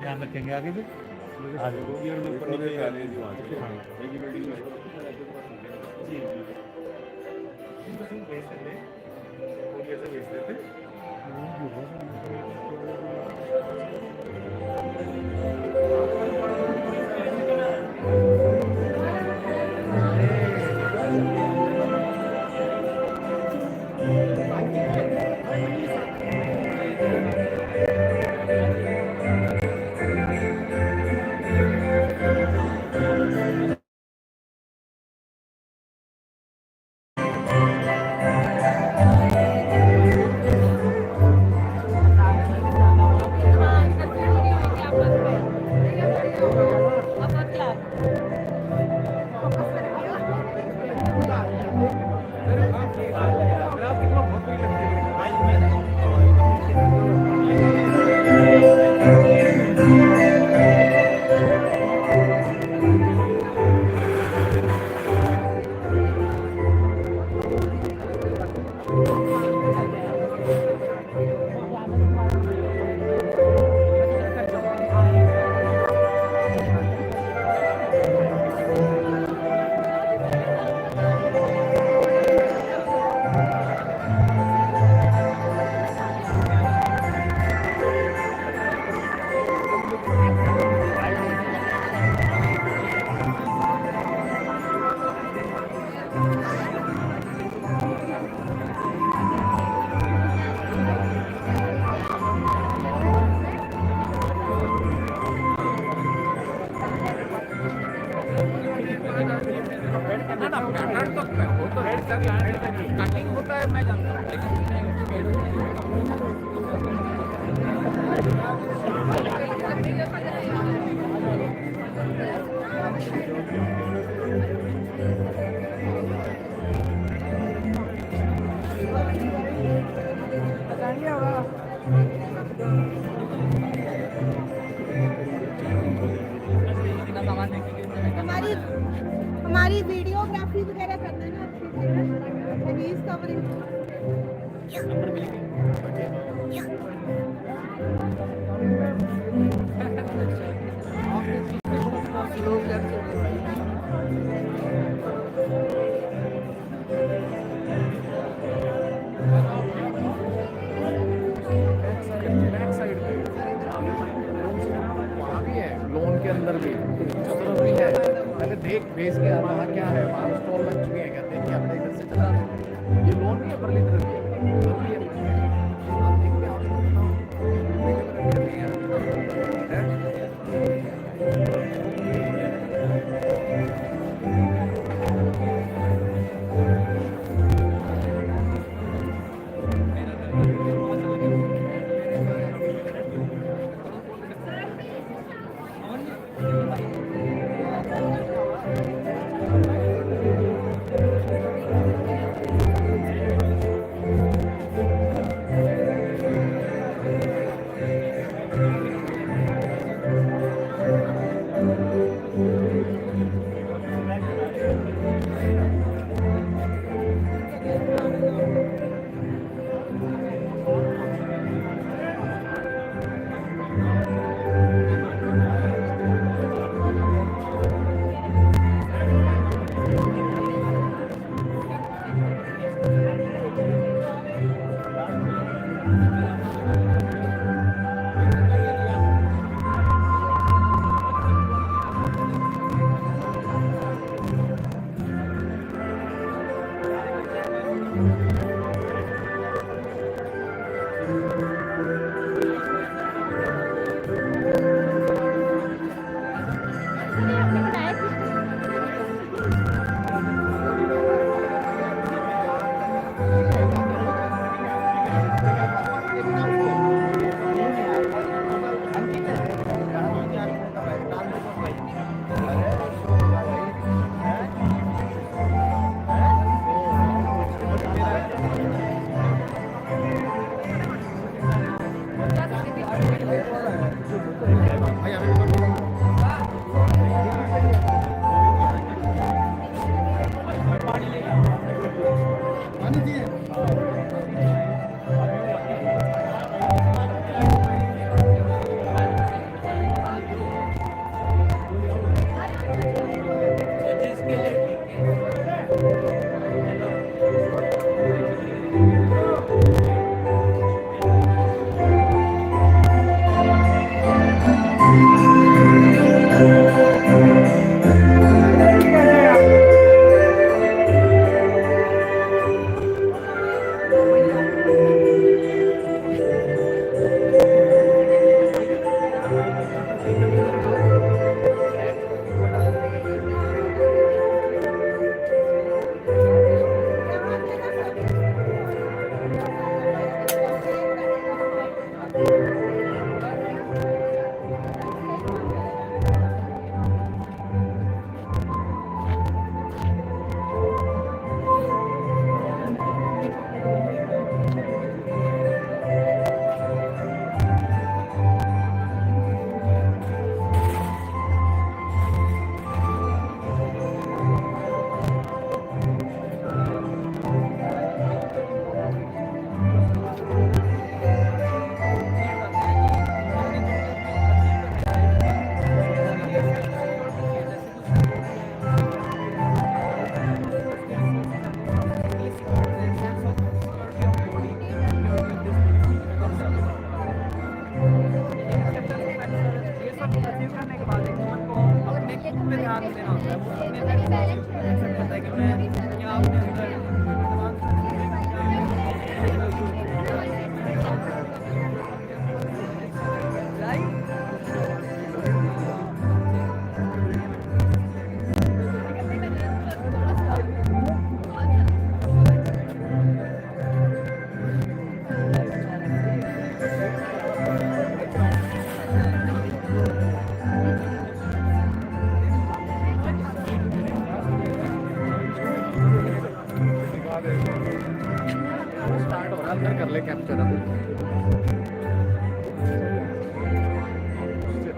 ध्यान रखेंगे आगे भी। कटिंग होता है मैं जानता हूँ हमारी वीडियोग्राफी वगैरह करना है ना अच्छी से कवरिंग लोन के अंदर भी जिस तरफ भी है पहले देख भेज के वहाँ क्या है वहाँ स्टॉल लग चुके हैं कहते हैं कि अपने इधर से चला ये लोन नहीं है बर्लिन तरफ है आप देख के आपको स्टार्ट हो रहा है, अंदर कर ले कैप्चर अभी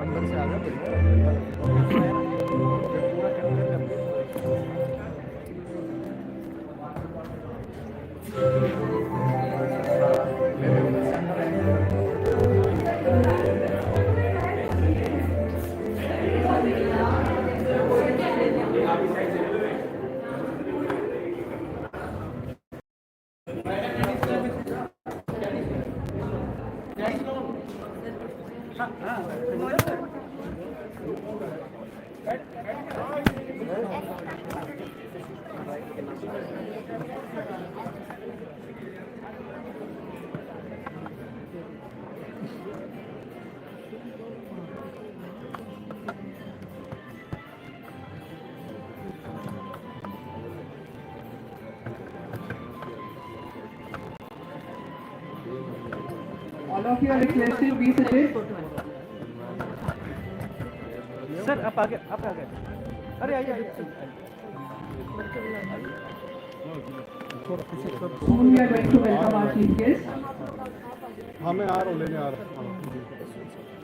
अंदर से आ गया पूरा कैप्चर कर All of you are requested to be seated. Sir आप आगे अरे आइए Soon we are going to welcome our chief guest. हाँ मैं आ रहा हूँ लेने आ रहा हूँ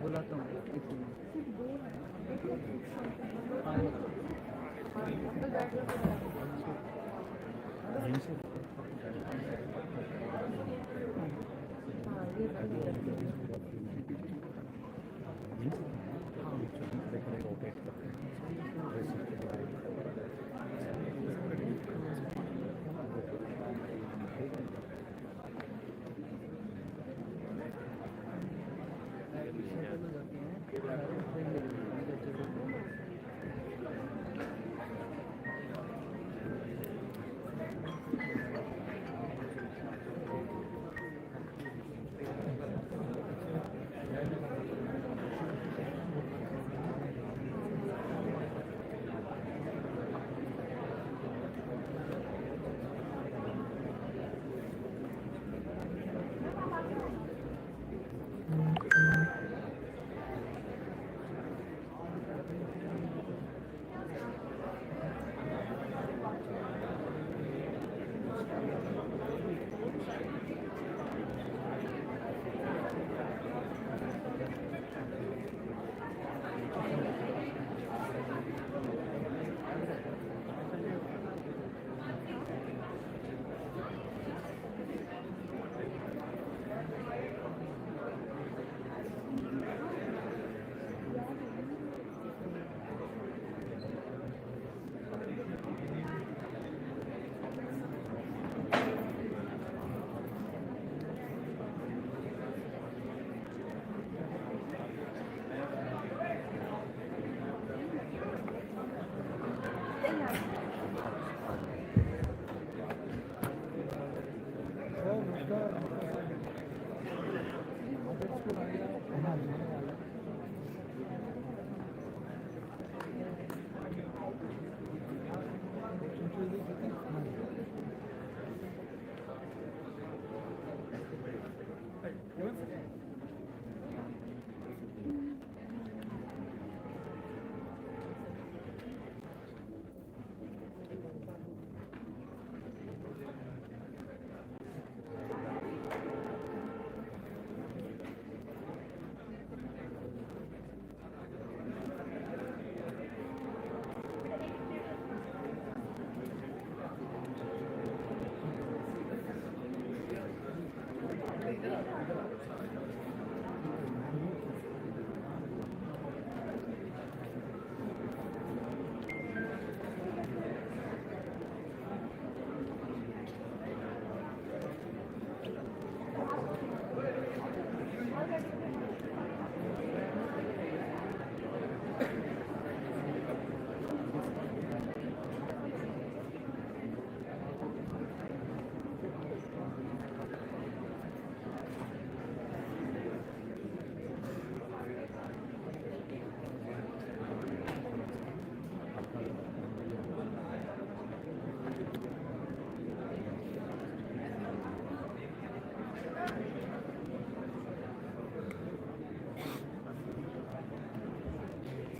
बुलाता हूँ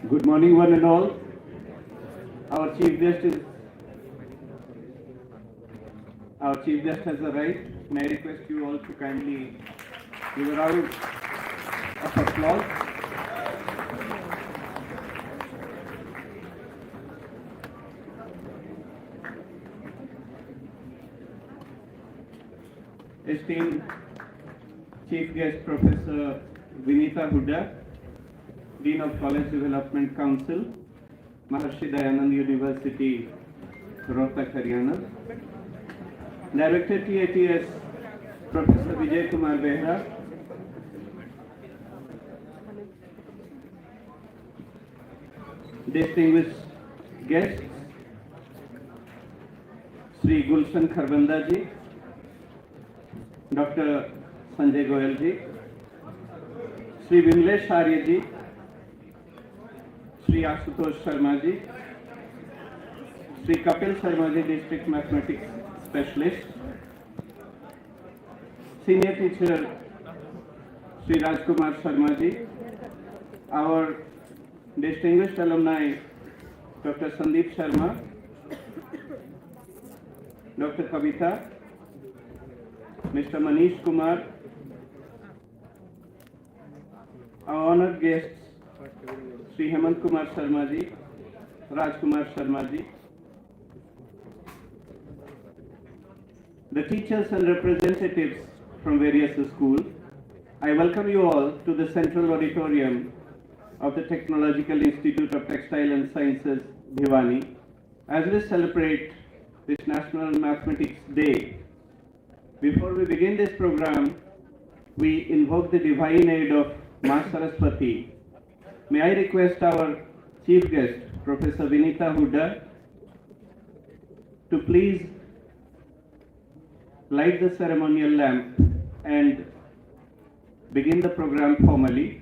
Good morning, one and all. Our chief guest is our chief guest has arrived. May I request you all to kindly give a round of applause. Esteemed chief guest Professor Vinita Huda, Dean of College Development Council, Maharshi Dayanand University, Rohtak, Haryana. Director TIT&S, Professor Vijay Kumar Behra. Distinguished guests, Sri Gulshan Kharbanda ji, Dr. Sanjay Goyal ji, Sri Vimlesh Arya ji, Sri Ashutosh Sharma ji, Sri Kapil Sharma ji, District Mathematics Specialist, Senior Teacher Sri Rajkumar Sharma ji, our distinguished alumni Dr. Sandeep Sharma, Dr. Kavita, Mr. Manish Kumar, our honored guests Sri Hemant Kumar Sharma ji, Rajkumar Sharma ji, the teachers and representatives from various schools, I welcome you all to the Central Auditorium of the Technological Institute of Textile and Sciences, Bhiwani, as we celebrate this National Mathematics Day. Before we begin this program, we invoke the divine aid of Ma Saraswati. May I request our chief guest, Professor Vinita Huda, to please light the ceremonial lamp and begin the program formally.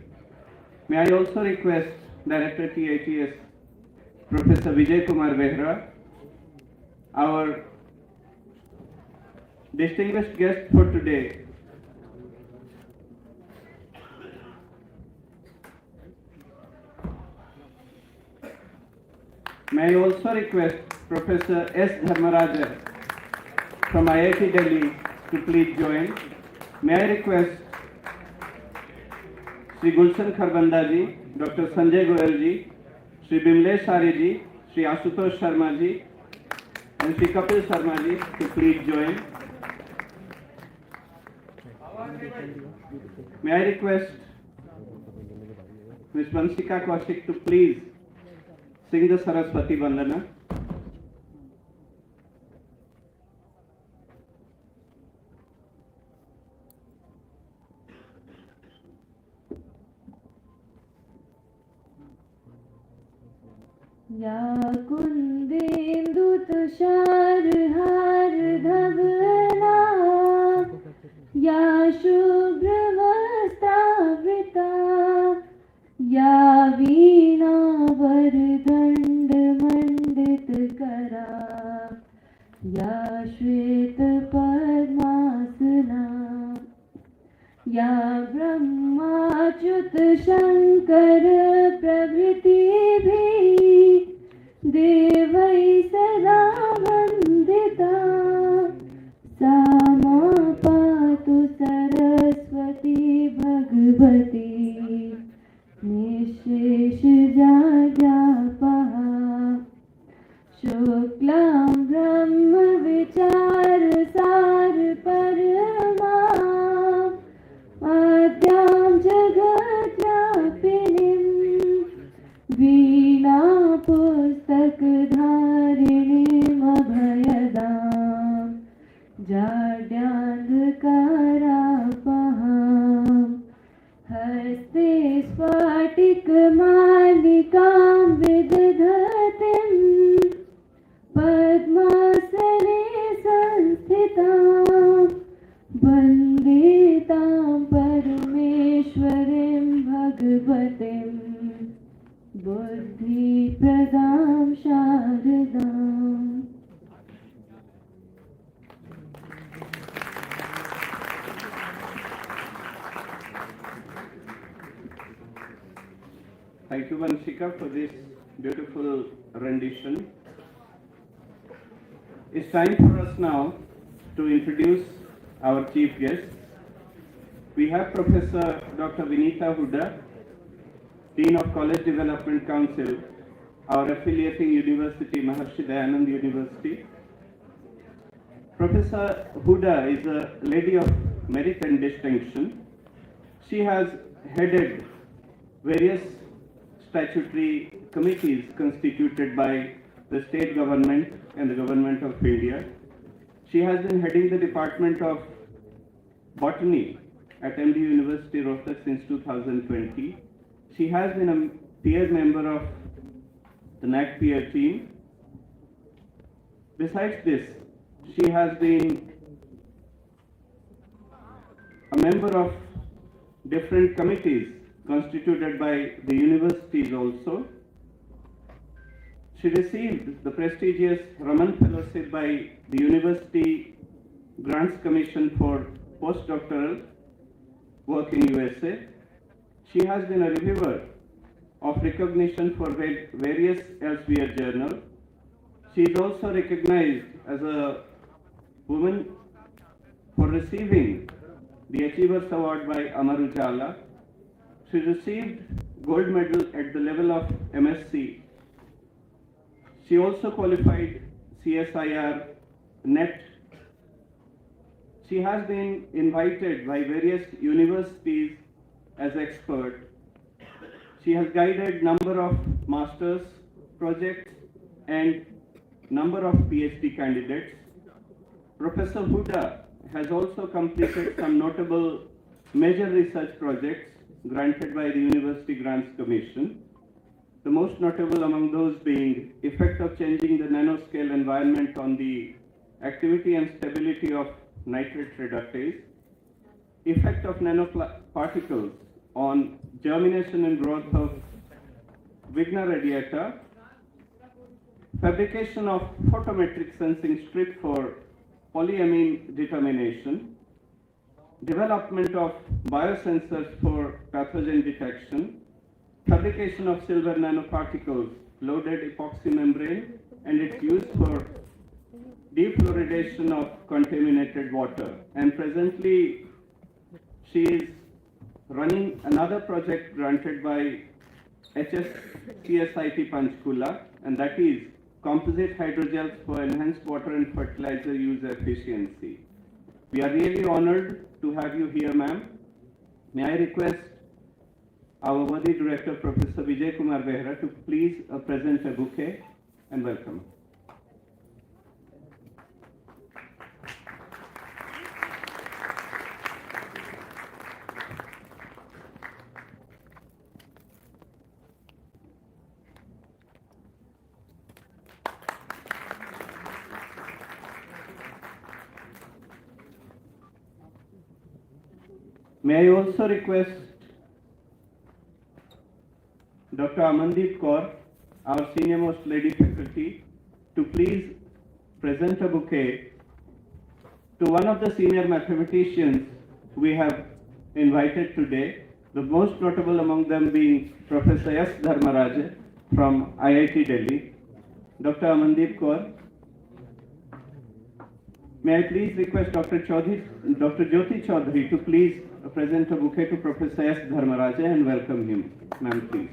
May I also request Director TIT&S, Professor Vijay Kumar Behra, our distinguished guest for today, may I also request Professor S. Dharmaraja from IIT Delhi to please join. May I request Sri Gulshan Kharbanda ji, Dr. Sanjay Goyal ji, Sri Bimlesh Arya ji, Sri Ashutosh Sharma ji, and Sri Kapil Sharma ji to please join. May I request Ms. Vansika Kaushik to please sing the Saraswati Vandana. या कुन्देन्दु तुषारहार धवला या शुभ्रवस्त्रावृता या वीणावरदण्डमण्डितकरा या श्वेतपद्मासना या ब्रह्माच्युत शङ्कर प्रभृतिभिः देवै सदा वन्दिता सा मा पातु सरस्वती भगवती निःशेषजाड्यापहा शुक्लां ब्रह्मविचारसार परमाम् आद्यां जगद्व्यापिनीं वीणापुस्तकधारिणीमभयदां जाड्यान्धकारापहां हस्ते स्फटिकमालिकां विदधतीं पद्मासने संस्थितां वन्दे तां परमेश्वरीं भगवतीं बुद्धिप्रदां शारदाम्। Thank you, Vanshika, for this beautiful rendition. It's time for us now to introduce our chief guests. We have Professor Dr. Vinita Huda, Dean of College Development Council, our affiliating university, Maharshi Dayanand University. Professor Huda is a lady of merit and distinction. She has headed various statutory committees constituted by the state government and the government of India. She has been heading the Department of Botany at MD University Rohtak since 2020. She has been a peer member of the NAC peer team. Besides this, she has been a member of different committees constituted by the universities also. She received the prestigious Raman Fellowship by the University Grants Commission for postdoctoral work in USA. She has been a reviewer of recognition for various Elsevier journals. She is also recognized as a woman for receiving the Achievers Award by Amar Ujala. She received gold medal at the level of MSc. She also qualified CSIR NET. She has been invited by various universities as expert. She has guided number of master's projects and number of PhD candidates. Professor Huda has also completed some notable major research projects granted by the University Grants Commission. The most notable among those being effect of changing the nanoscale environment on the activity and stability of nitrate reductase, effect of nanoparticles on germination and growth of Vigna radiata, fabrication of photometric sensing strip for polyamine determination, development of biosensors for pathogen detection, fabrication of silver nanoparticles, loaded epoxy membrane, and its use for defluoridation of contaminated water. And presently, she is running another project granted by HSCSIT Panchkula, and that is composite hydrogels for enhanced water and fertilizer use efficiency. We are really honored to have you here, ma'am. May I request our worthy director, Professor Vijay Kumar Behra, to please present a bouquet and welcome. May I also request Dr. Amandeep Kaur, our senior most lady faculty, to please present a bouquet to one of the senior mathematicians we have invited today, the most notable among them being Professor S. Dharmaraj from IIT Delhi. Dr. Amandeep Kaur, may I please request Dr. Jyoti Chaudhary to please present a bouquet to Professor S. Dharmaraj and welcome him. Ma'am, please.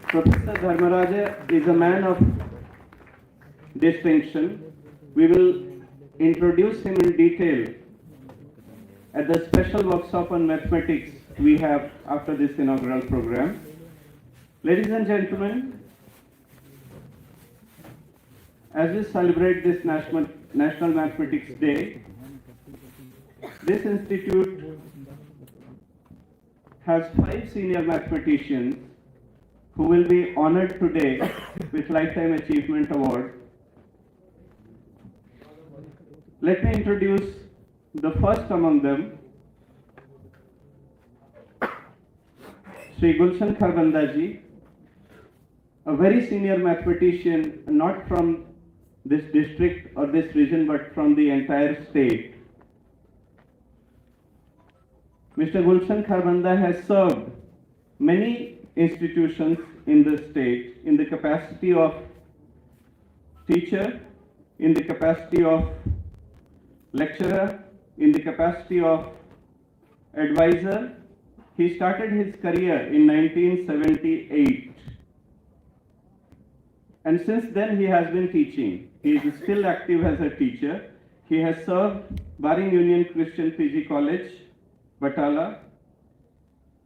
Professor Dharmaraj is a man of distinction. We will introduce him in detail at the special workshop on mathematics we have after this inaugural program. Ladies and gentlemen, as we celebrate this National Mathematics Day, this institute has 5 senior mathematicians who will be honored today with Lifetime Achievement Award. Let me introduce the first among them, Sri Gulshan Kharbanda ji, a very senior mathematician, not from this district or this region, but from the entire state. Mr. Gulshan Kharbanda has served many institutions in the state in the capacity of teacher, in the capacity of lecturer, in the capacity of advisor. He started his career in 1978, and since then he has been teaching. He is still active as a teacher. He has served Baring Union Christian PG College, Batala,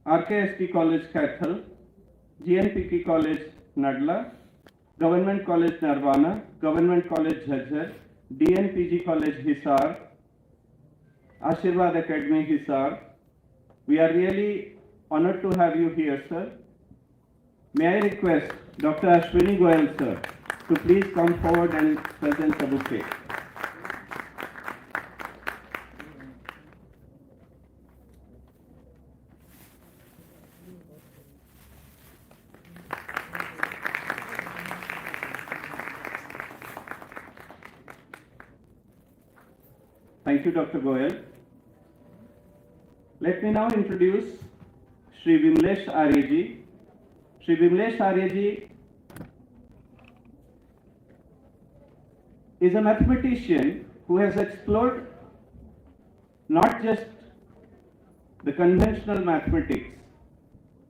RKST College, Kaithal, GNPK College, Nadla, Government College, Narbana, Government College, Jhajjar, DNPG College, Hisar, Ashirwad Academy, Hisar. We are really honored to have you here, sir. May I request Dr. Ashwini Goyal, sir, to please come forward and present the bouquet. Thank you, Dr. Goyal. Let me now introduce Shri Vimlesh Aryaji. Shri Vimlesh Aryaji is a mathematician who has explored not just the conventional mathematics,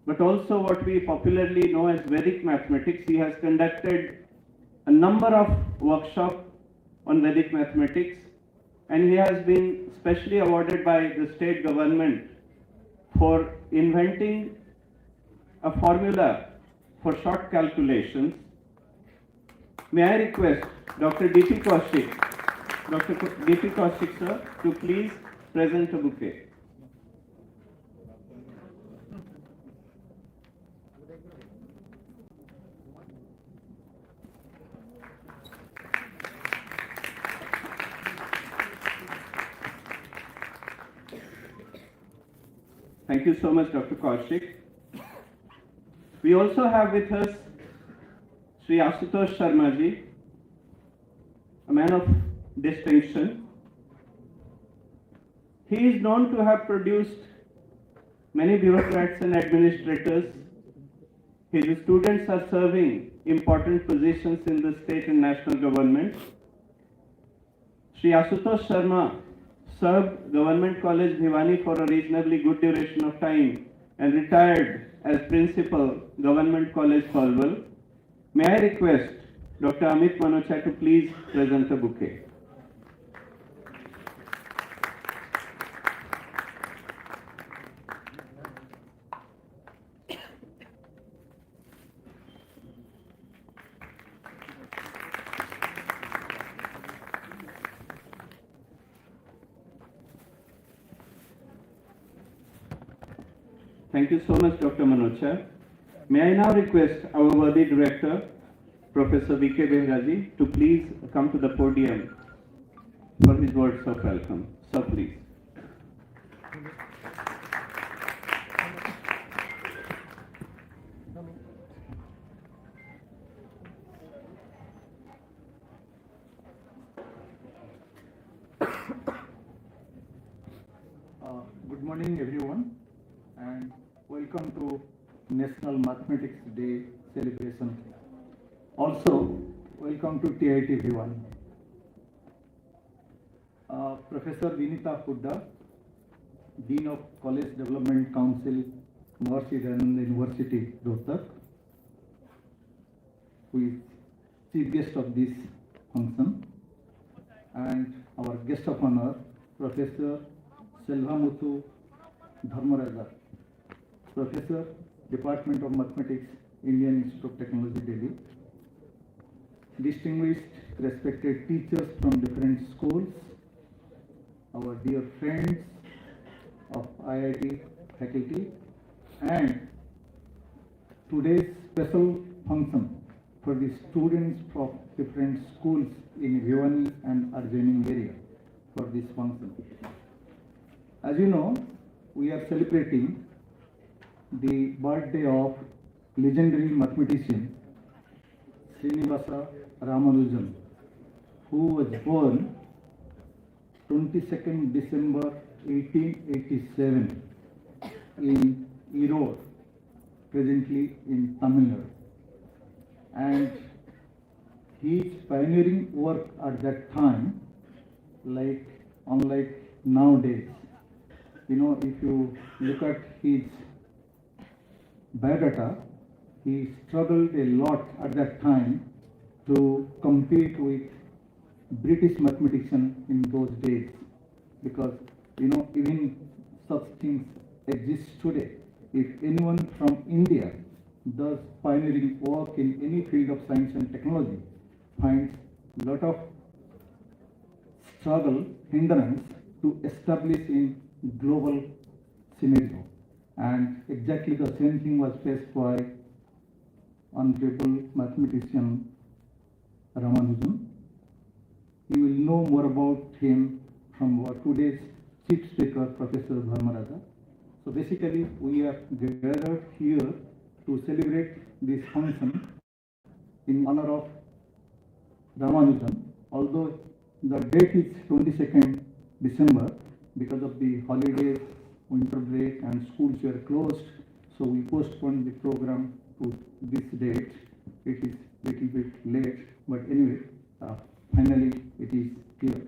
but also what we popularly know as Vedic mathematics. He has conducted a number of workshops on Vedic mathematics, and he has been specially awarded by the state government for inventing a formula for short calculations. May I request Dr. D.P. Kaushik, sir, to please present a bouquet. Thank you so much, Dr. Kaushik. We also have with us Sri Ashutosh Sharma ji, a man of distinction. He is known to have produced many bureaucrats and administrators. His students are serving important positions in the state and national government. Sri Ashutosh Sharma served Government College Bhiwani for a reasonably good duration of time and retired as Principal, Government College Palwal. May I request Dr. Amit Manocha to please present a bouquet. Thank you so much, Dr. Manocha. May I now request our worthy director, Professor V.K. Behraji, to please come to the podium for his words of welcome. Sir, please. Good morning, everyone, and welcome to National Mathematics Day celebration. Also, welcome to TIT Bhiwani. Professor Vinita Hooda, Dean of College Development Council, Maharishi Dayananda University, Rohtak, who is chief guest of this function, and our guest of honor, Professor Selvamuthu Dharmaraja, Professor, Department of Mathematics, Indian Institute of Technology, Delhi. Distinguished, respected teachers from different schools, our dear friends of IIT faculty, and today's special function for the students from different schools in Bhiwani and adjoining area for this function. As you know, we are celebrating the birthday of legendary mathematician Srinivasa Ramanujan, who was born 22nd December 1887 in Erode, presently in Tamil Nadu. And his pioneering work at that time, like unlike nowadays, if you look at his biodata, he struggled a lot at that time to compete with British mathematicians in those days, because even such things exist today. If anyone from India does pioneering work in any field of science and technology, finds a lot of struggle, hindrance to establish in global scenario. And exactly the same thing was faced by honorable mathematician Ramanujan. You will know more about him from our today's chief speaker, Professor Dharmaraja. So basically, we are gathered here to celebrate this function in honor of Ramanujan. Although the date is 22nd December, because of the holidays, winter break, and schools were closed, so we postponed the program to this date. It is a little bit late, but anyway, finally it is here.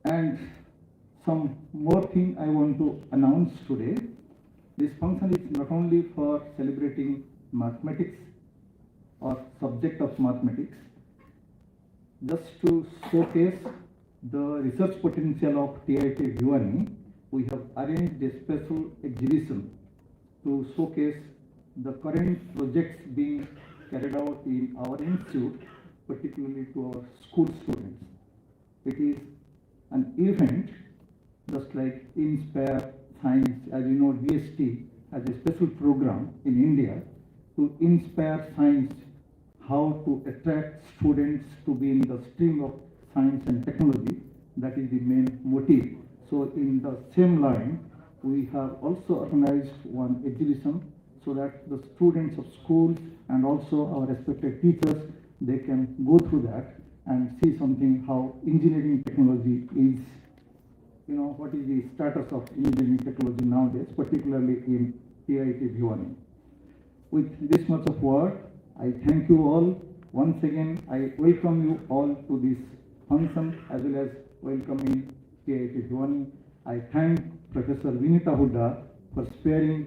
And some more thing I want to announce today. This function is not only for celebrating mathematics or subject of mathematics, just to showcase the research potential of TIT Bhiwani, we have arranged a special exhibition to showcase the current projects being carried out in our institute, particularly to our school students. It is an event just like Inspire Science. As you know, DST has a special program in India to inspire science, how to attract students to be in the stream of science and technology. That is the main motive. So in the same line, we have also organized one exhibition so that the students of schools and also our respected teachers, they can go through that and see something how engineering technology is, what is the status of engineering technology nowadays, particularly in TIT Bhiwani. With this much of word, I thank you all. Once again, I welcome you all to this function as well as welcoming TIT Bhiwani. I thank Professor Vinita Huda for sparing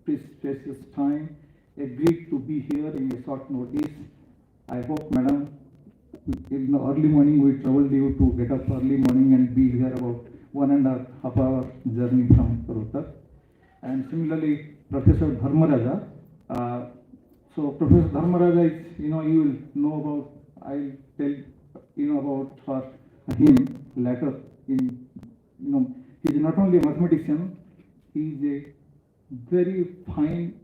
his precious time, agreed to be here in a short notice. I hope, madam, in the early morning we troubled you to get up early morning and be here about 1.5 hour journey from Rohtak. And similarly, Professor Dharmaraja. So Professor Dharmaraja is, you will know about, I'll tell about him later. He is not only a mathematician, he is a very fine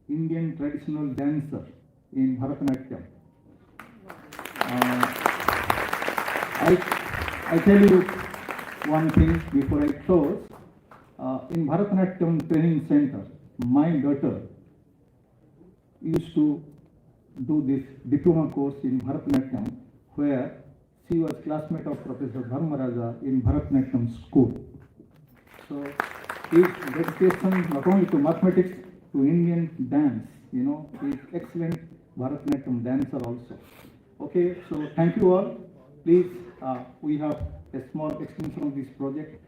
Indian traditional dancer in Bharatanatyam. I tell you one thing before I close. In Bharatanatyam training center, my daughter used to do this diploma course in Bharatanatyam, where she was classmate of Professor Dharmaraja in Bharatanatyam school. So his dedication not only to mathematics, to Indian dance, he is excellent Bharatanatyam dancer also. Okay, so thank you all. Please, we have a small extension of this project,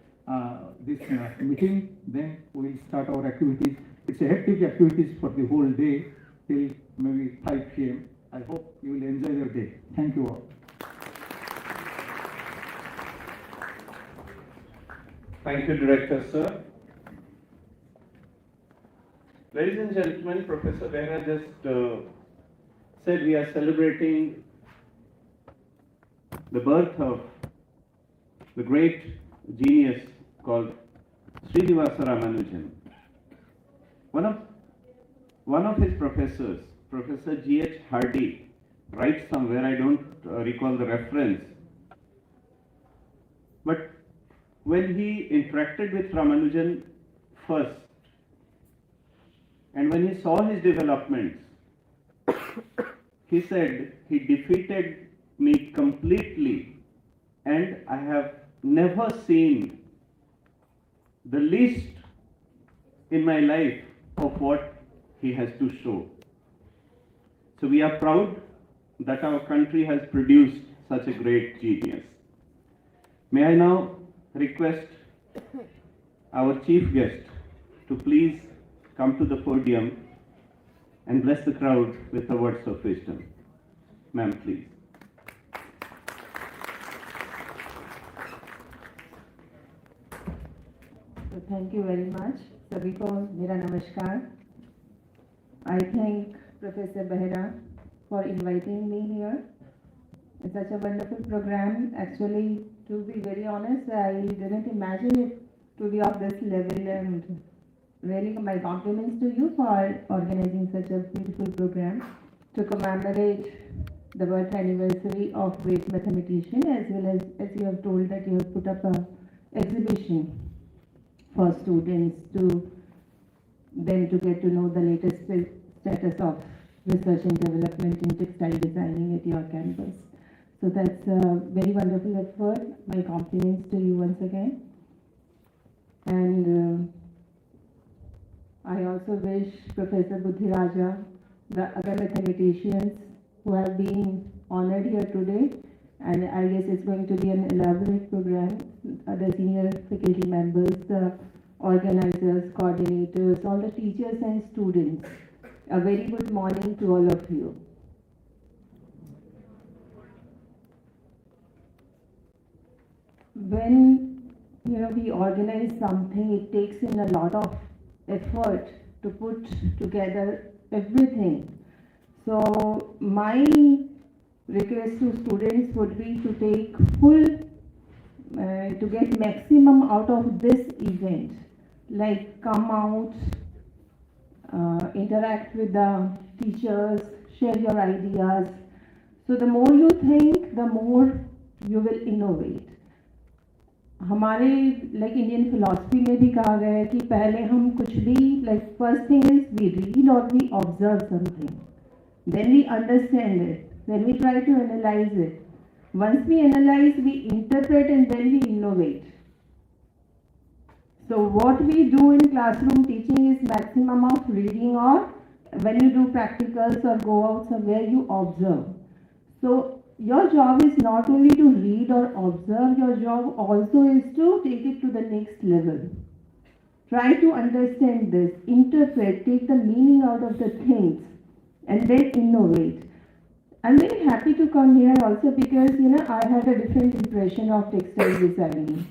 this meeting, then we will start our activities. It's a hectic activities for the whole day till maybe 5 p.m. I hope you will enjoy your day. Thank you all. Thank you, Director, sir. Ladies and gentlemen, Professor Behra just said we are celebrating the birth of the great genius called Srinivasa Ramanujan. One of his professors, Professor G.H. Hardy, writes somewhere, I don't recall the reference, but when he interacted with Ramanujan first, and when he saw his developments, he said he defeated me completely, and I have never seen the least in my life of what he has to show. So we are proud that our country has produced such a great genius. May I now request our chief guest to please come to the podium and bless the crowd with the words of wisdom. Ma'am, please. So thank you very much. सभी को मेरा नमस्कार. I thank Professor Behra for inviting me here. It's such a wonderful program. Actually, to be very honest, I didn't imagine it to be of this level, and really my compliments to you for organizing such a beautiful program to commemorate the birth anniversary of great mathematician, as well as you have told that you have put up a exhibition for students to them to get to know the latest status of research and development in textile designing at your campus. So that's a very wonderful effort. My compliments to you once again. And I also wish Professor Buddhiraja, the other mathematicians who have been honored here today, and I guess it's going to be an elaborate program, the senior faculty members, the organizers, coordinators, all the teachers and students. A very good morning to all of you. When we organize something, it takes in a lot of effort to put together everything. So my request to students would be to take full, to get maximum out of this event, like come out, interact with the teachers, share your ideas. So the more you think, the more you will innovate. हमारे like Indian philosophy में भी कहा गया है कि पहले हम कुछ भी like first thing is we read और we observe something, then we understand it, then we try to analyse it. Once we analyze, we interpret, and then we innovate. So what we do in classroom teaching is maximum of reading, or when you do practicals or go out somewhere, you observe. So your job is not only to read or observe, your job also is to take it to the next level. Try to understand this, interpret, take the meaning out of the things, and then innovate. I'm very happy to come here also because, I had a different impression of textile designing.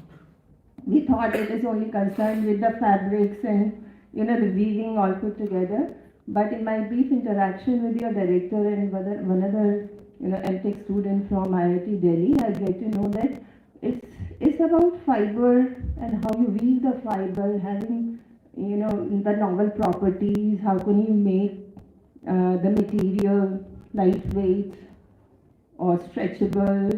We thought it is only concerned with the fabrics and, the weaving all put together. But in my brief interaction with your director and one other, MTech student from IIT Delhi, I get to know that it's about fiber and how you weave the fiber, having, the novel properties, how can you make the material lightweight or stretchable,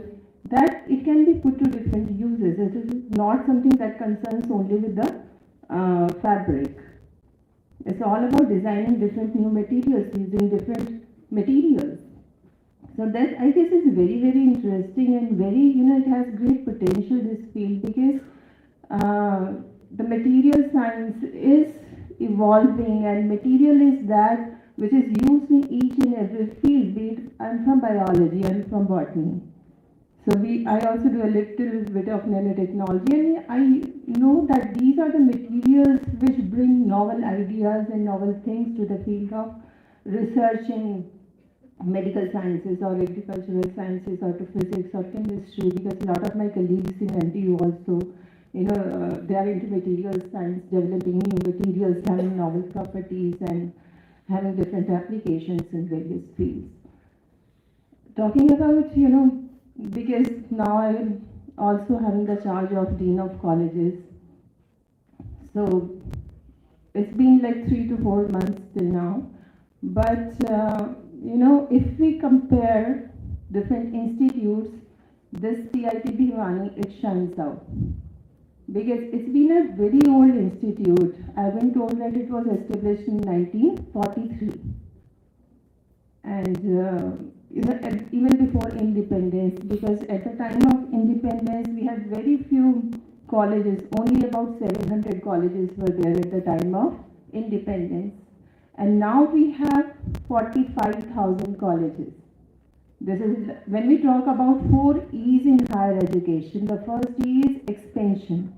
that it can be put to different uses. It is not something that concerns only with the fabric. It's all about designing different new materials, using different materials. So that I guess is very, very interesting and very, it has great potential, this field, because the material science is evolving, and material is that which is used in each and every field. Be it, I'm from biology, I'm from botany. So I also do a little bit of nanotechnology, and I know that these are the materials which bring novel ideas and novel things to the field of research in medical sciences or agricultural sciences or to physics or chemistry, because a lot of my colleagues in NTU also, they are into materials science, developing new materials, having novel properties and having different applications in various fields. Talking about, because now I am also having the charge of Dean of Colleges. So it's been like 3 to 4 months till now. But, if we compare different institutes, this TIT Bhiwani, it shines out. Because it's been a very old institute. I've been told that it was established in 1943. And even before independence, because at the time of independence, we had very few colleges, only about 700 colleges were there at the time of independence. And now we have 45,000 colleges. This is when we talk about 4 E's in higher education. The first E is expansion.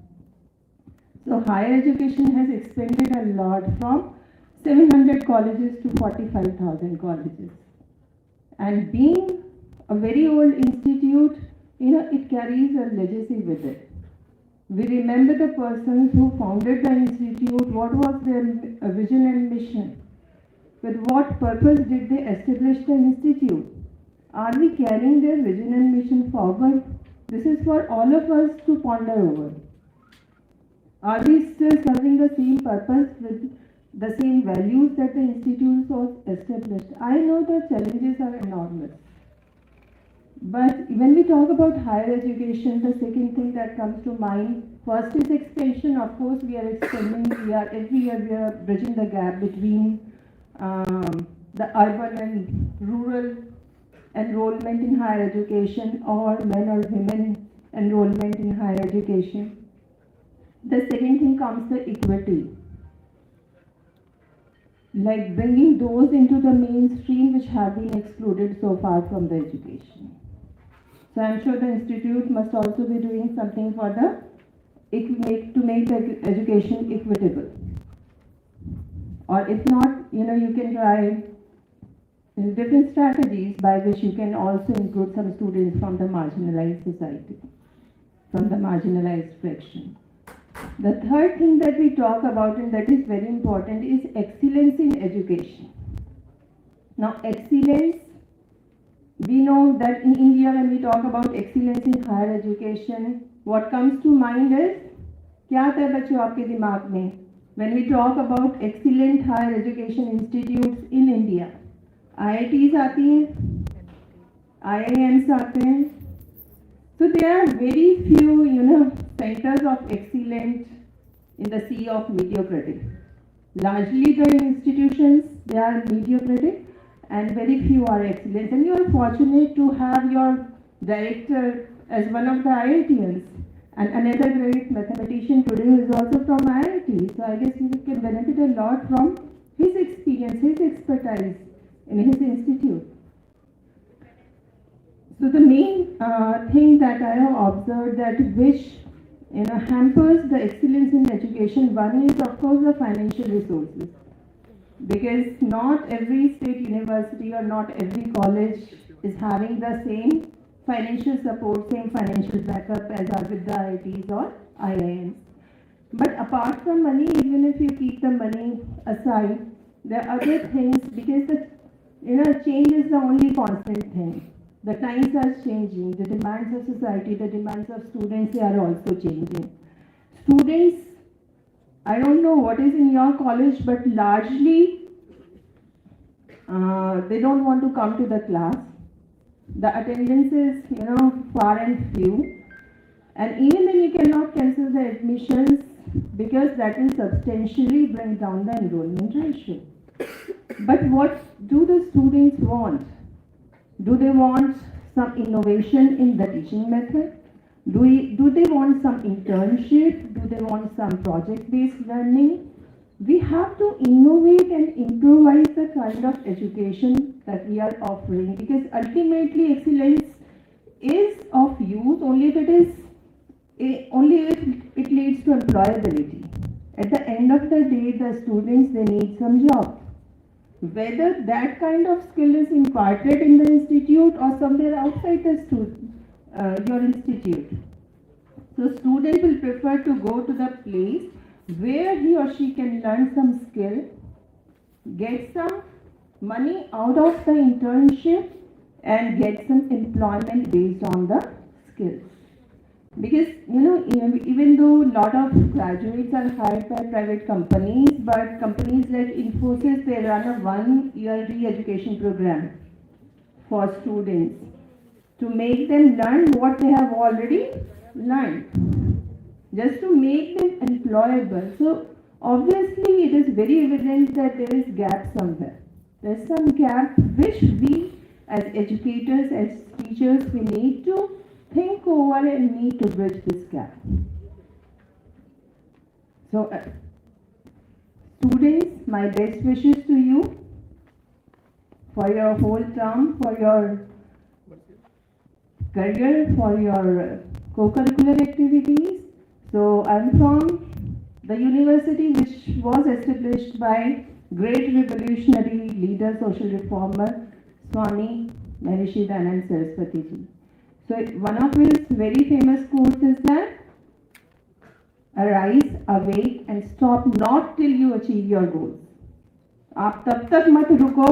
So higher education has expanded a lot from 700 colleges to 45,000 colleges. And being a very old institute, it carries a legacy with it. We remember the persons who founded the institute, what was their vision and mission? With what purpose did they establish the institute? Are we carrying their vision and mission forward? This is for all of us to ponder over. Are we still serving the same purpose with the same values that the institute was established? I know the challenges are enormous. But when we talk about higher education, the second thing that comes to mind, first is expansion. Of course, we are expanding. Every year we are bridging the gap between the urban and rural enrollment in higher education, or men or women enrollment in higher education. The second thing comes the equity, like bringing those into the mainstream which have been excluded so far from the education. So I'm sure the institute must also be doing something for to make the education equitable. Or if not, you can try different strategies by which you can also include some students from the marginalized society, from the marginalized fraction. The third thing that we talk about, and that is very important, is excellence in education. Now, excellence, we know that in India, when we talk about excellence in higher education, what comes to mind is, क्या आता है बच्चों आपके दिमाग में? When we talk about excellent higher education institutes in India, IITs आती हैं, IIMs आते हैं. So there are very few, centers of excellence in the sea of mediocrity. Largely the institutions, they are mediocrity, and very few are excellent. And you are fortunate to have your director as one of the IITians, and another great mathematician today who is also from IIT. So I guess you can benefit a lot from his experience, his expertise in his institute. So the main thing that I have observed that which hampers the excellence in education, one is of course the financial resources, because not every state university or not every college is having the same financial support, same financial backup as are with the IITs or IIMs. But apart from money, even if you keep the money aside, there are other things, because change is the only constant thing. The times are changing, the demands of society, the demands of students, they are also changing. Students, I don't know what is in your college, but largely they don't want to come to the class. The attendance is, far and few. And even then you cannot cancel the admissions, because that will substantially bring down the enrollment ratio. But what do the students want? Do they want some innovation in the teaching method? Do they want some internship? Do they want some project-based learning? We have to innovate and improvise the kind of education that we are offering, because ultimately excellence is of use only if it leads to employability. At the end of the day, the students, they need some job. Whether that kind of skill is imparted in the institute or somewhere outside your institute. So student will prefer to go to the place where he or she can learn some skill, get some money out of the internship, and get some employment based on the skills. Because, even though a lot of graduates are hired by private companies, but companies like Infosys, they run a 1-year re-education program for students to make them learn what they have already learned, just to make them employable. So obviously it is very evident that there is gap somewhere. There is some gap which we as educators, as teachers, we need to think over and need to bridge this gap. So, students, my best wishes to you for your whole term, for your career, for your co-curricular activities. So, I'm from the university which was established by great revolutionary leader, social reformer, Swami Maharishi Dayanand Saraswati ji. So, one of his very famous quotes is that, arise, awake and stop not till you achieve your goals. आप तब तक मत रुको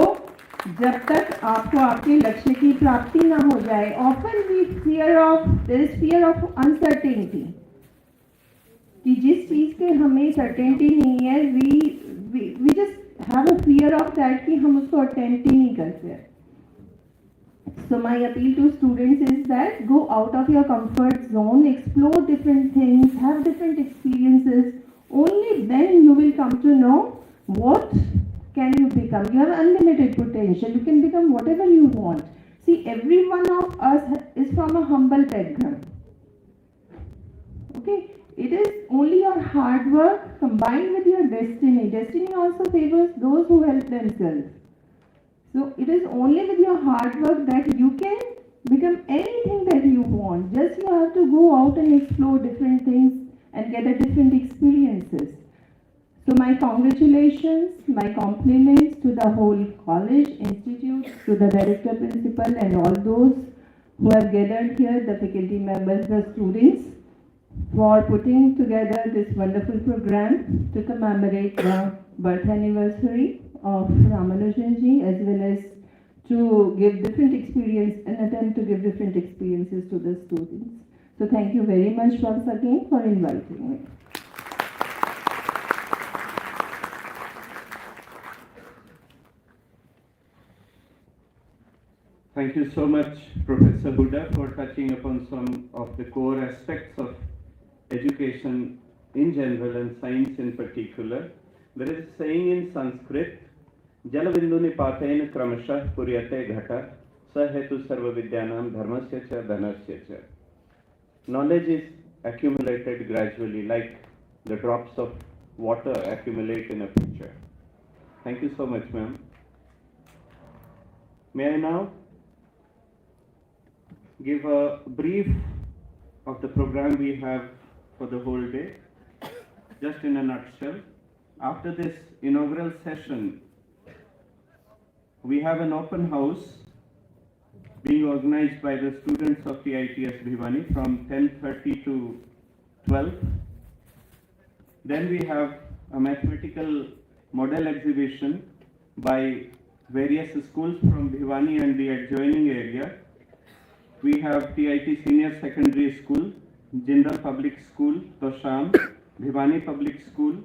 जब तक आपको आपके लक्ष्य की प्राप्ति ना हो जाए. Often we there is fear of uncertainty. कि जिस चीज के हमें certainty नहीं है, we just have a fear of that कि हम उसको attempt ही नहीं करते. So my appeal to students is that go out of your comfort zone, explore different things, have different experiences. Only then you will come to know what can you become. You have unlimited potential. You can become whatever you want. See, every one of us is from a humble background. Okay? It is only your hard work combined with your destiny. Destiny also favors those who help themselves. So it is only with your hard work that you can become anything that you want. Just you have to go out and explore different things and get a different experiences. So my congratulations, my compliments to the whole college, institute, to the director, principal and all those who have gathered here, the faculty members, the students, for putting together this wonderful program to commemorate the birth anniversary of Ramanujan ji, as well as to give different experience, an attempt to give different experiences to the students. So thank you very much once again for inviting me. Thank you so much, Professor Huda, for touching upon some of the core aspects of education in general and science in particular. There is a saying in Sanskrit, Jalavindu nipaten kramashah puryate ghata sahetu sarva vidyanam dharmasya cha dhanasya cha. Knowledge is accumulated gradually like the drops of water accumulate in a pitcher. Thank you so much, ma'am. May I now give a brief of the program we have for the whole day, just in a nutshell. After this inaugural session, we have an open house being organized by the students of TIT&S Bhiwani from 10:30 to 12. Then we have a mathematical model exhibition by various schools from Bhiwani and the adjoining area. We have TIT Senior Secondary School, Jindal Public School, Tosham, Bhiwani Public School,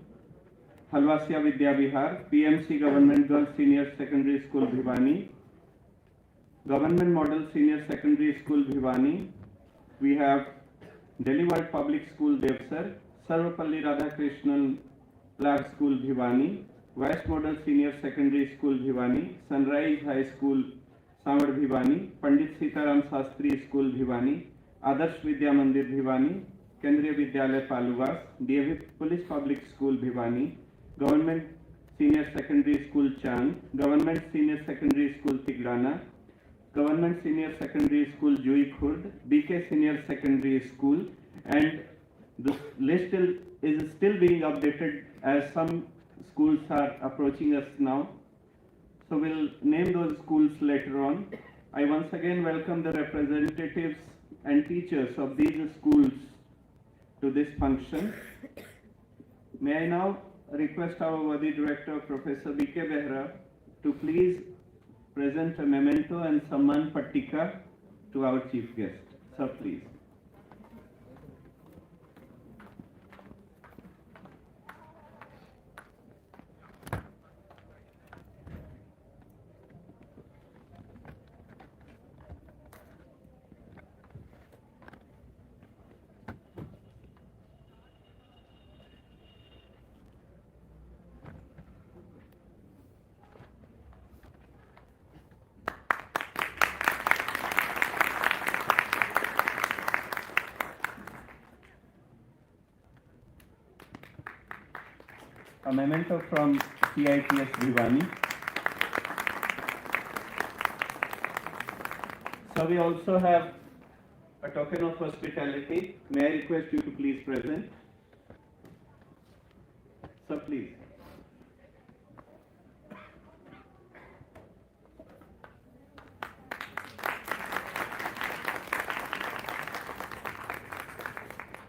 Halwasia Vidya Vihar, PMC Government Girls Senior Secondary School, Bhiwani, Government Model Senior Secondary School, Bhiwani. We have Delhi World Public School, Devsar, Sarvapalli Radhakrishnan Lab School, Bhiwani, West Model Senior Secondary School, Bhiwani, Sunrise High School, Samad, Bhiwani, Pandit Sitaram Sastri School, Bhiwani, Adarsh Vidya Mandir, Bhiwani, Kendriya Vidyalaya Paluvas, DAV Police Public School, Bhiwani, Government Senior Secondary School, Chand, Government Senior Secondary School, Tigrana, Government Senior Secondary School, Jui Khurd, BK Senior Secondary School, and the list is still being updated as some schools are approaching us now. So we'll name those schools later on. I once again welcome the representatives and teachers of these schools to this function. May I now request our worthy director, Professor B.K. Behra, to please present a memento and Samman Pattika to our chief guest. Sir, please. a memento from TIT&S Bhiwani. So we also have a token of hospitality. May I request you to please present? So please.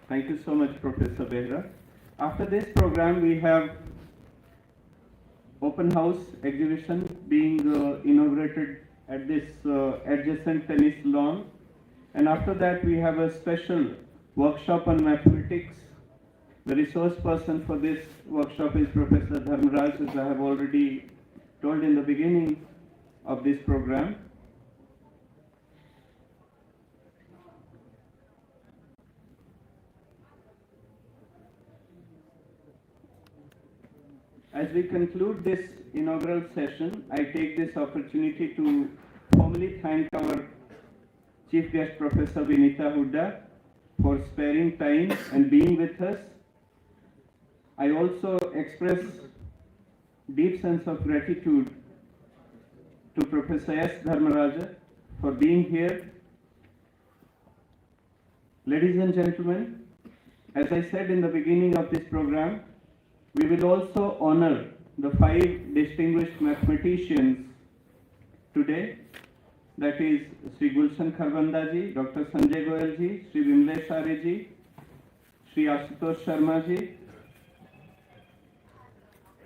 Thank you so much, Professor Behra. After this program, we have open house exhibition being inaugurated at this adjacent tennis lawn. And after that, we have a special workshop on mathematics. The resource person for this workshop is Professor Dharmaraj, as I have already told in the beginning of this program. As we conclude this inaugural session, I take this opportunity to formally thank our Chief Guest Professor Vinita Hooda for sparing time and being with us. I also express deep sense of gratitude to Professor S. Dharmaraja for being here. Ladies and gentlemen, as I said in the beginning of this program, we will also honor the 5 distinguished mathematicians today. That is Sri Gulshan Kharbanda ji, Dr. Sanjay Goyal ji, Sri Vimlesh Arya ji, Sri Ashutosh Sharma ji,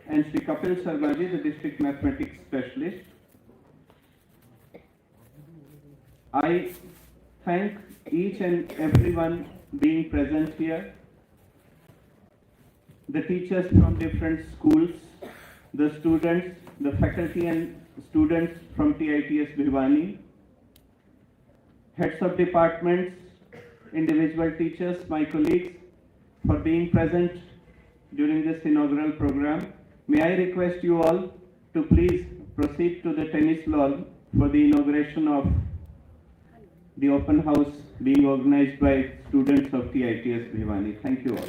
and Sri Kapil Sharma ji, the district mathematics specialist. I thank each and everyone being present here, the teachers from different schools, the students, the faculty and students from TIT&S Bhiwani, heads of departments, individual teachers, my colleagues, for being present during this inaugural program. May I request you all to please proceed to the tennis lawn for the inauguration of the open house being organized by students of TIT&S Bhiwani. Thank you all.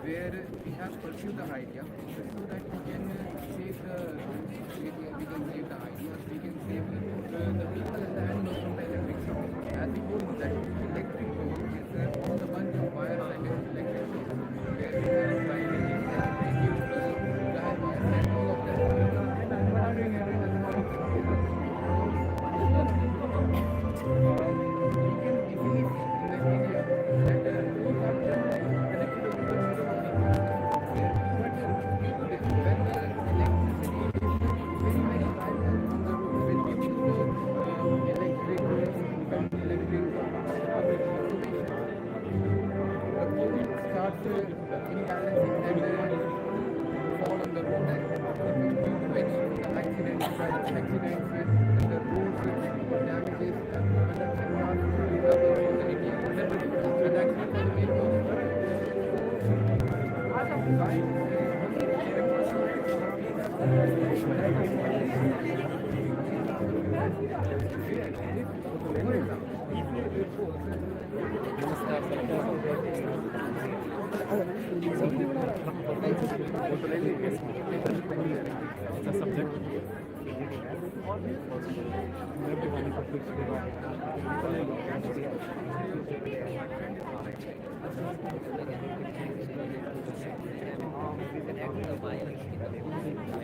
where we have pursued the idea so that we can save the ideas, we can save the people and the animals from the electric sound. As we all know that electric pole is all the bunch of wires and electric poles where we have driving, drive wires and all of that.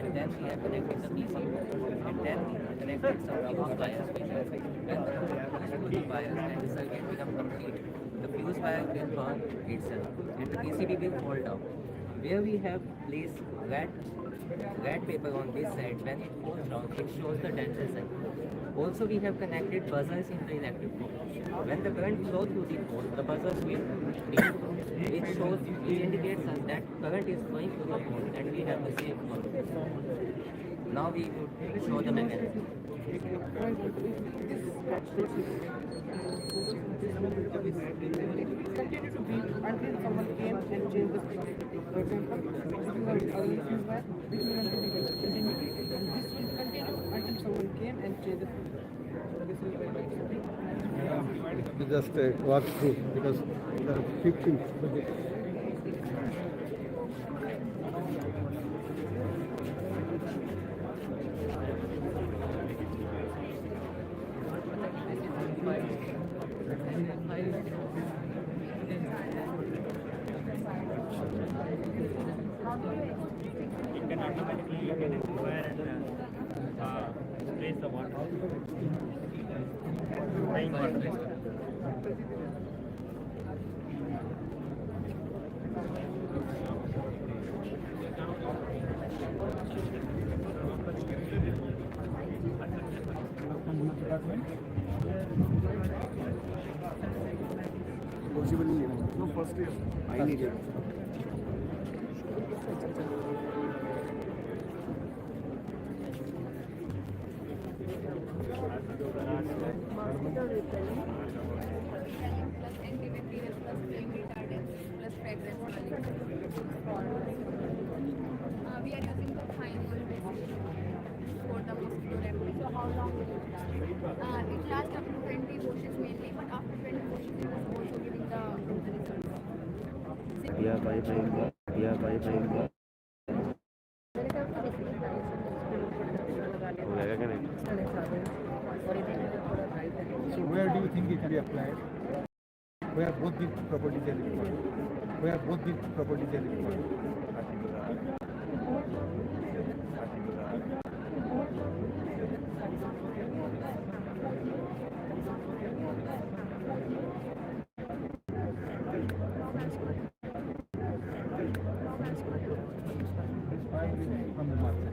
And then we have connected the PC, and then connected some fuse wires, when the wires and the circuit become complete, the fuse wire will burn itself, and the PCB will fall down. Where we have placed red paper on this side, when it falls down, it shows the danger sign. Also, we have connected buzzers in the electric pole. When the current flows through the pole, the buzzers will beep. It indicates us that current is flowing through the pole and we have the safe flow. Now we would show the mechanism. Continue to beep until someone came and changed the speed. For example, this is our fuse wire, which will continue to be indicated. And this will continue until someone came and changed the speed. We just walk through because there are 15. It can automatically you can inquire and place the water. Flying water. No, first year. I need it. Mosquito repellent, plus antibacterial, plus flame retardant, plus fragrance we are using the fine wool for the mosquito repellent. So how long will it last? It lasts up to 20 washes mainly, but after 20 washes it is also giving the results. So where do you think it can be applied? Where both the properties are required? Where both the properties are required? From the market.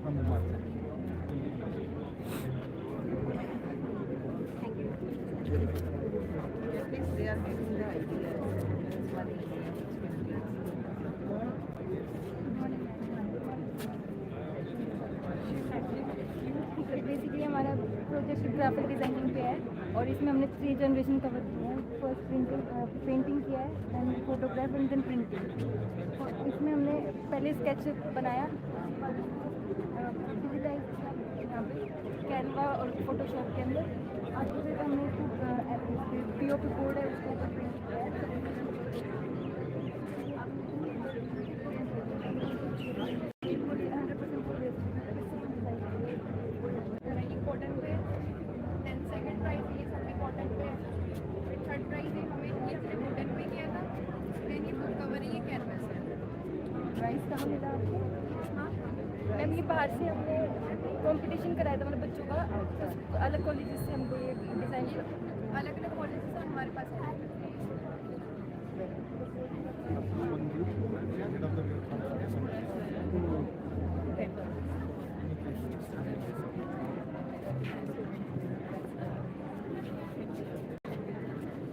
From the market. They are getting the idea. Basically हमारा project graphic designing पे है और इसमें हमने 3 generation cover किए हैं। First painting किया है, then photograph and then printing. इसमें हमने पहले स्केच बनाया, डिजिटाइज यहाँ पे कैनवा और फोटोशॉप के अंदर। आगे फिर हमने POP बोर्ड है उसके ऊपर प्रिंट किया है। कॉटन पे, देन सेकंड प्राइज ये सबने कॉटन पे, थर्ड प्राइज ये हमें ये हमने कॉटन पे किया था, देन ये बुक कवर ये कैनवस है। प्राइस कहाँ मिला आपको? हाँ मैम, ये बाहर से हमने कंपटीशन कराया था मतलब बच्चों का, अलग कॉलेजेस से हमको ये डिज़ाइन, अलग अलग कॉलेजेस से हमारे पास है।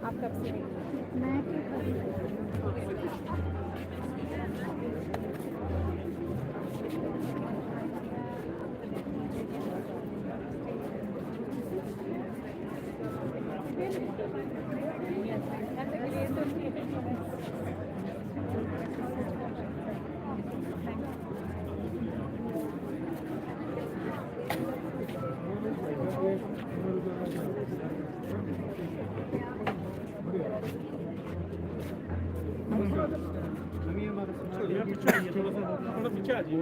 आप कब से? मैं थोड़ा पीछे आ जाइए।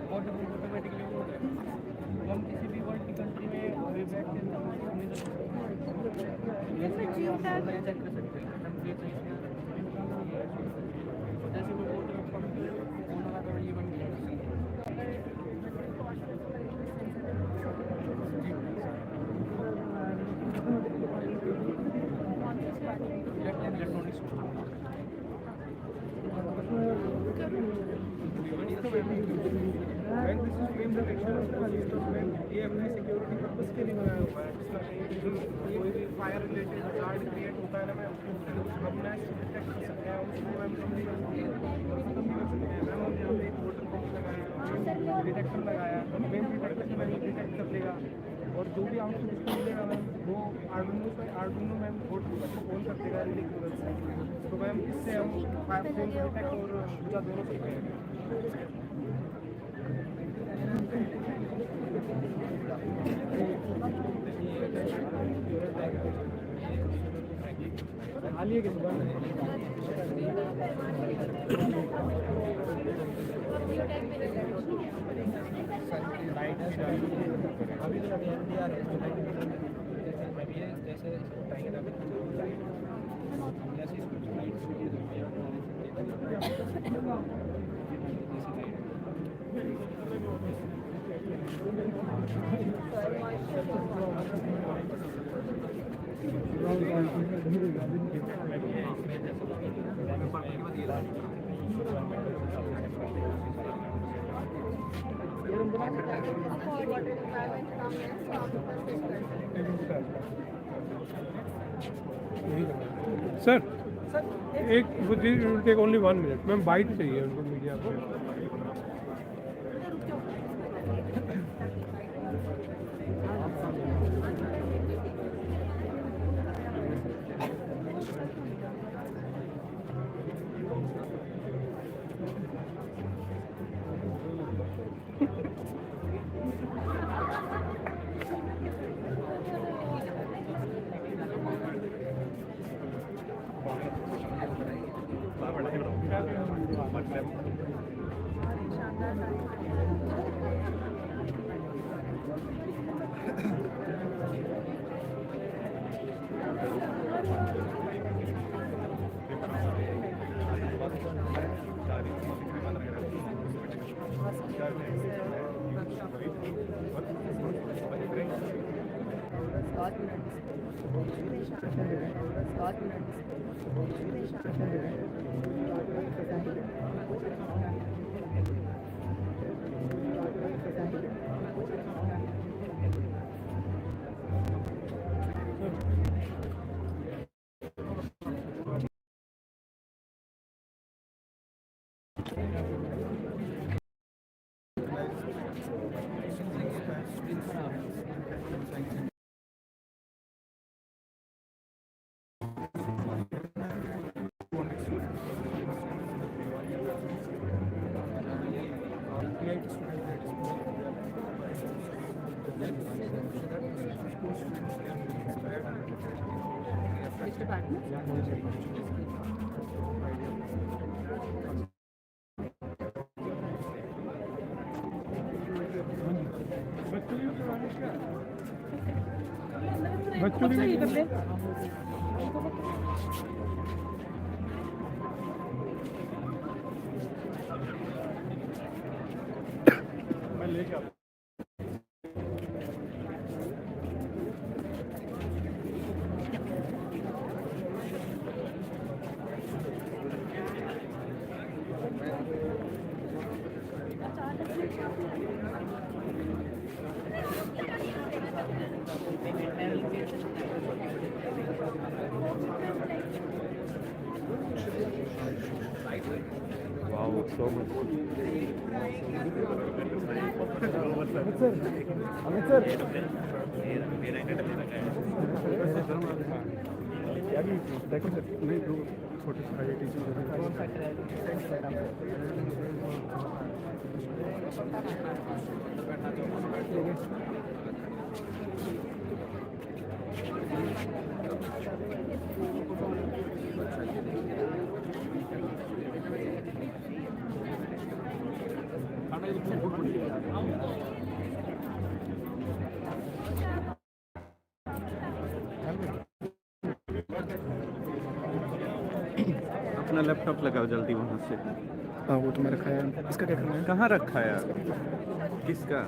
ऑटोमेटिकली हम किसी भी वर्ल्ड की कंट्री में बैठ के चेक कर सकते हैं। जैसे वो ये बन गया electronics bank this is frame detection ये अपने सिक्योरिटी पर्पस के लिए बनाया हुआ है। कोई भी फायर रिलेटेड हजार्ड क्रिएट होता है ना मैम, हम मैच डिटेक्ट कर सकते हैं उसको मैम कम नहीं कर सकते हैं। मैम हमने यहाँ पे एक वोटर बॉक्स लगाया, डिटेक्टर लगाया, मेन डिटेक्टर से मैम डिटेक्ट कर लेगा और जो भी आउटपुट उसको मिलेगा मैम वो आर्डुइनो मैम वोट को फोन कर देगा रिले की मदद से। तो मैम इससे हम फायर फोन को डिटेक्ट और बुझा दोनों सकते हैं। हालिए के सुबह अभी तो NDR है जैसे सर एक take only 1 minute ma'am, bite चाहिए उनको मीडिया को। Which department? बच्चों की मैं लेके आता Wow, so much. नहीं दो छोटे से अपना लैपटॉप लगाओ जल्दी वहाँ से। हाँ वो तो मैं रखा है, इसका क्या करना है? कहाँ रखा है यार? किसका?